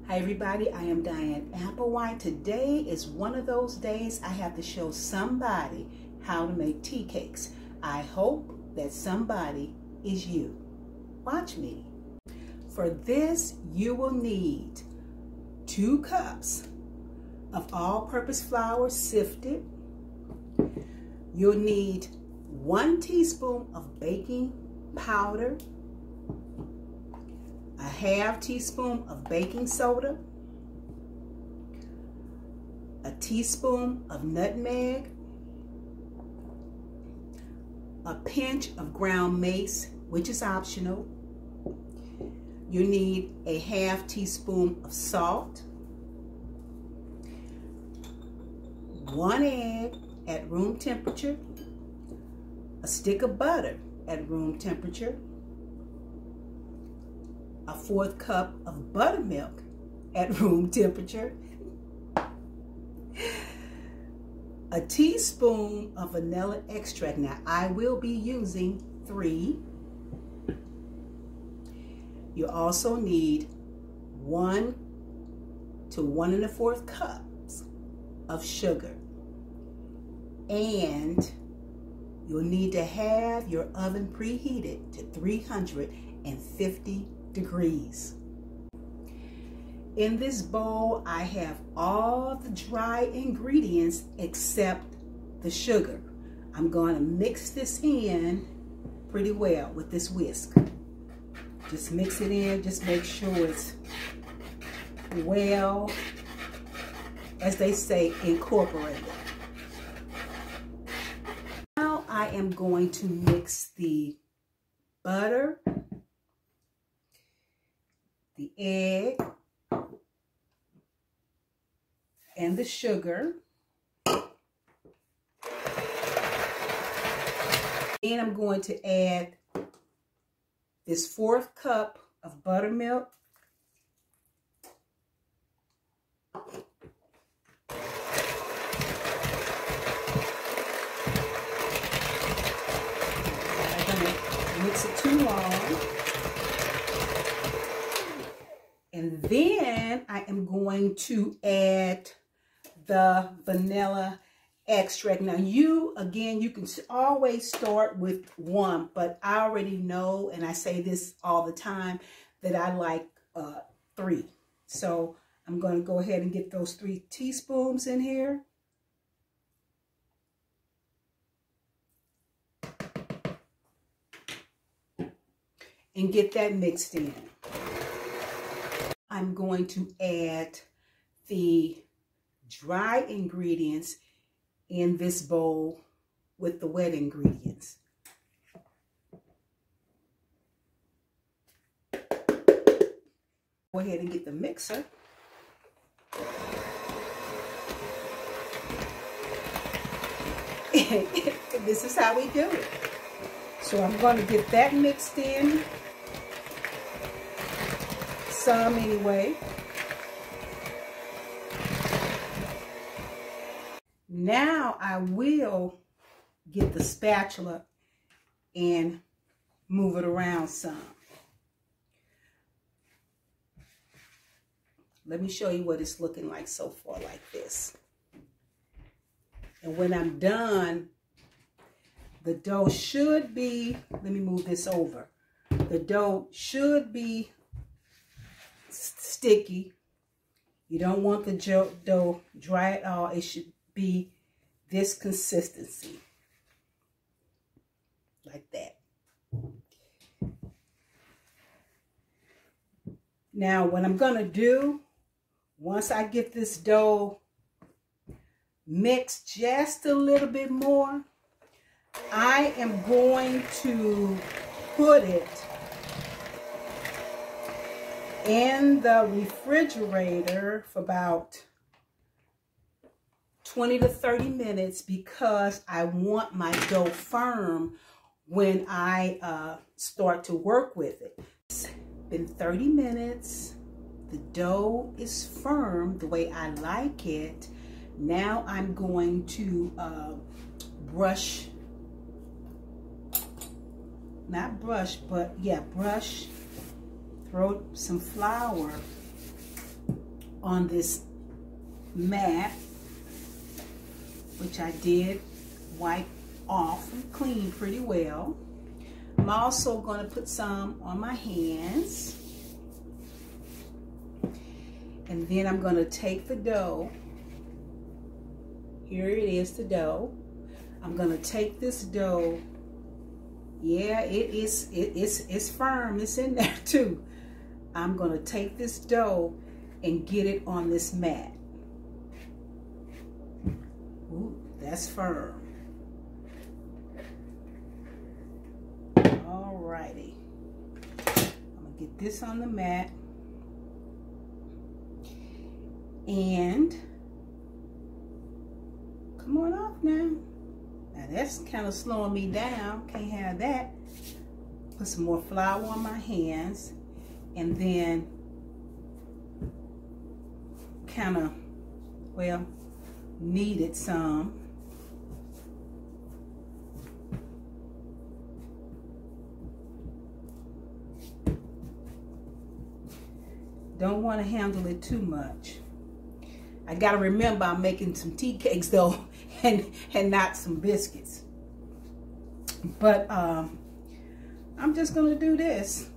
Hi everybody, I am Diane Applewhite. Today is one of those days I have to show somebody how to make tea cakes. I hope that somebody is you. Watch me. For this, you will need 2 cups of all-purpose flour sifted. You'll need 1 teaspoon of baking powder, a half teaspoon of baking soda, a teaspoon of nutmeg, a pinch of ground mace, which is optional. You need a half teaspoon of salt, 1 egg at room temperature, a stick of butter at room temperature, a 1/4 cup of buttermilk at room temperature, a teaspoon of vanilla extract. Now, I will be using 3. You also need 1 to 1 1/4 cups of sugar. And you'll need to have your oven preheated to 350 degrees. In this bowl, I have all the dry ingredients except the sugar. I'm going to mix this in pretty well with this whisk. Just mix it in, just make sure it's well, as they say, incorporated. Now I am going to mix the butter, the egg, and the sugar. And I'm going to add this 1/4 cup of buttermilk. I'm going to mix it too long. And then I am going to add the vanilla extract. Now you can always start with 1, but I already know, and I say this all the time, that I like 3. So I'm going to go ahead and get those 3 teaspoons in here. And get that mixed in. I'm going to add the dry ingredients in this bowl with the wet ingredients. Go ahead and get the mixer. This is how we do it. So I'm going to get that mixed in. Some anyway. Now I will get the spatula and move it around some. Let me show you what it's looking like so far, like this. And when I'm done, the dough should be, let me move this over. The dough should be sticky. You don't want the dough dry at all. It should be this consistency, like that. Now what I'm going to do, once I get this dough mixed just a little bit more, I am going to put it in the refrigerator for about 20 to 30 minutes because I want my dough firm when I start to work with it. It's been 30 minutes. The dough is firm the way I like it. Now I'm going to brush, throw some flour on this mat, which I did wipe off and clean pretty well. I'm also going to put some on my hands. And then I'm going to take the dough. Here it is, the dough. I'm going to take this dough. Yeah, it's firm. It's in there too. I'm going to take this dough and get it on this mat. Ooh, that's firm. Alrighty. I'm going to get this on the mat. And come on off now. Now that's kind of slowing me down. Can't have that. Put some more flour on my hands. And then kind of, well, knead it some. Don't want to handle it too much. I got to remember I'm making some tea cakes though, and not some biscuits. But I'm just going to do this.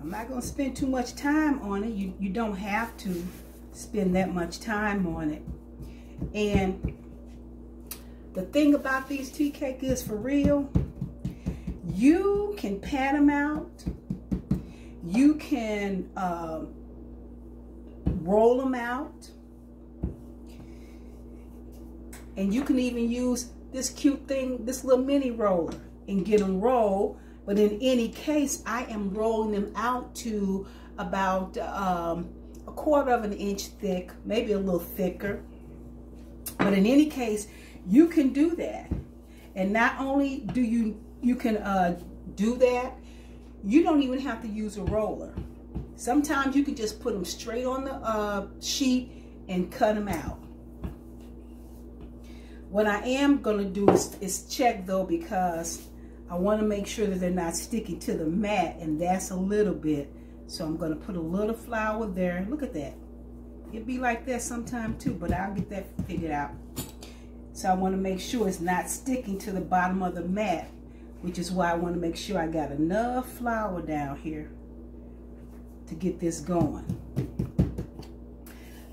I'm not going to spend too much time on it. You don't have to spend that much time on it. And the thing about these tea cakes is, for real, you can pat them out. You can roll them out. And you can even use this cute thing, this little mini roller, and get them rolled. But in any case, I am rolling them out to about a 1/4 of an inch thick, maybe a little thicker. But in any case, you can do that. And not only do you can do that, you don't even have to use a roller. Sometimes you can just put them straight on the sheet and cut them out. What I am going to do is check though, because I want to make sure that they're not sticking to the mat, and that's a little bit. So I'm going to put a little flour there. Look at that. It'd be like that sometime too, but I'll get that figured out. So I want to make sure it's not sticking to the bottom of the mat, which is why I want to make sure I got enough flour down here to get this going.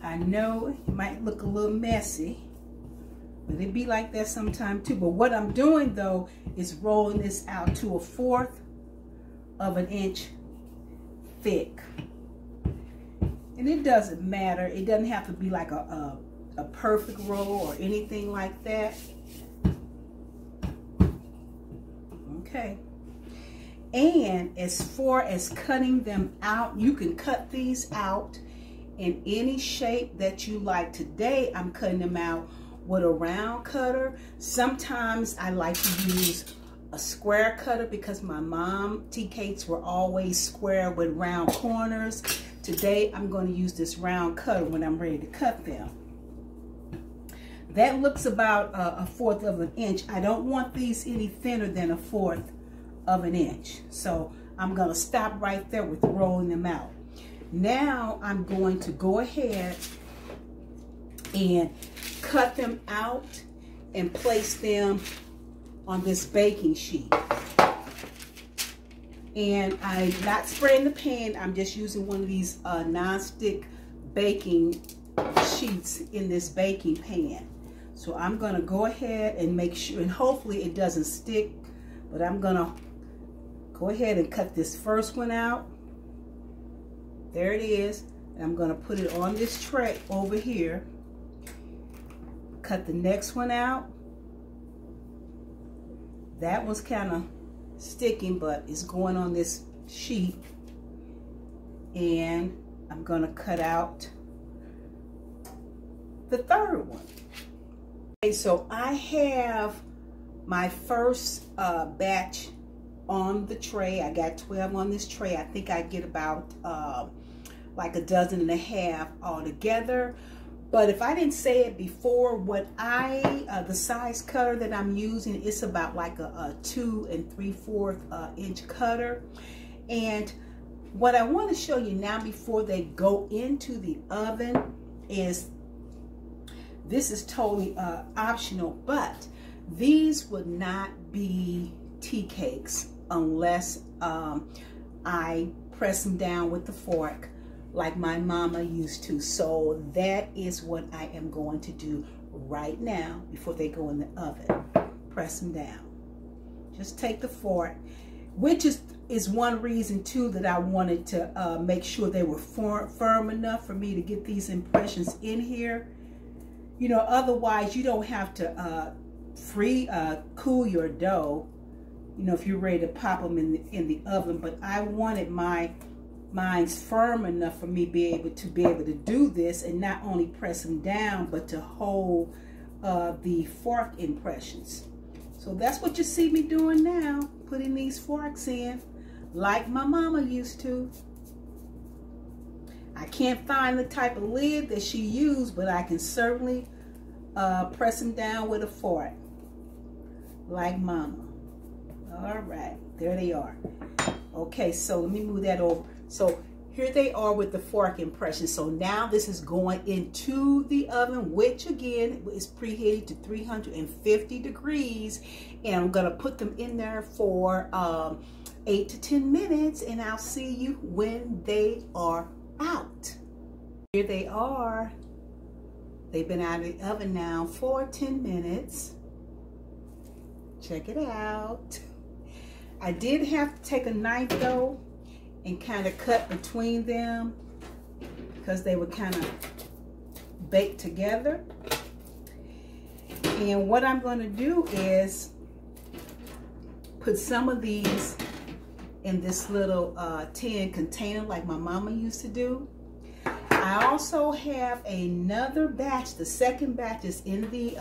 I know it might look a little messy, but it'd be like that sometime too. But what I'm doing though is rolling this out to a 1/4 of an inch thick. And it doesn't matter. It doesn't have to be like a perfect roll or anything like that. Okay. And as far as cutting them out, you can cut these out in any shape that you like. Today, I'm cutting them out with a round cutter. Sometimes I like to use a square cutter because my mom tea cakes were always square with round corners. Today, I'm going to use this round cutter when I'm ready to cut them. That looks about a 1/4 of an inch. I don't want these any thinner than a 1/4 of an inch. So I'm going to stop right there with rolling them out. Now I'm going to go ahead and cut them out and place them on this baking sheet. And I'm not spraying the pan. I'm just using one of these non-stick baking sheets in this baking pan. So I'm going to go ahead and make sure, and hopefully it doesn't stick, but I'm going to go ahead and cut this first one out. There it is. And I'm going to put it on this tray over here. Cut the next one out. That was kind of sticking, but it's going on this sheet. And I'm going to cut out the third one. Okay, so I have my first batch on the tray. I got 12 on this tray. I think I get about like 1.5 dozen altogether. But if I didn't say it before, what the size cutter that I'm using, it's about like a 2 3/4 inch cutter. And What I want to show you now before they go into the oven is, this is totally optional, but these would not be tea cakes unless I press them down with the fork like my mama used to. So that is what I am going to do right now before they go in the oven. Press them down. Just take the fork, which is one reason too that I wanted to make sure they were firm enough for me to get these impressions in here. You know, otherwise you don't have to cool your dough, you know, if you're ready to pop them in the oven. But I wanted mine's firm enough for me to be able to do this and not only press them down, but to hold the fork impressions. So that's what you see me doing now, putting these forks in like my mama used to. I can't find the type of lid that she used, but I can certainly press them down with a fork like mama. All right, there they are. Okay, so let me move that over. So here they are with the fork impression. So now this is going into the oven, which again is preheated to 350 degrees. And I'm gonna put them in there for 8 to 10 minutes, and I'll see you when they are out. Here they are. They've been out of the oven now for 10 minutes. Check it out. I did have to take a knife though and kind of cut between them because they were kind of baked together. And what I'm going to do is put some of these in this little tin container like my mama used to do. I also have another batch. The second batch is in the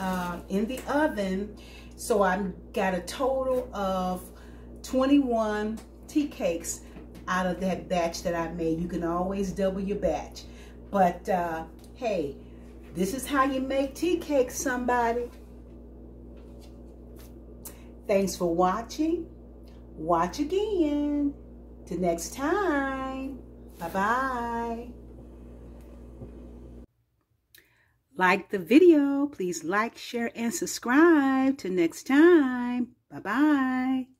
oven. So I've got a total of 21 tea cakes out of that batch that I made. You can always double your batch. But hey, this is how you make tea cakes, somebody. Thanks for watching. Watch again. Till next time. Bye-bye. Like the video. Please like, share, and subscribe. Till next time. Bye-bye.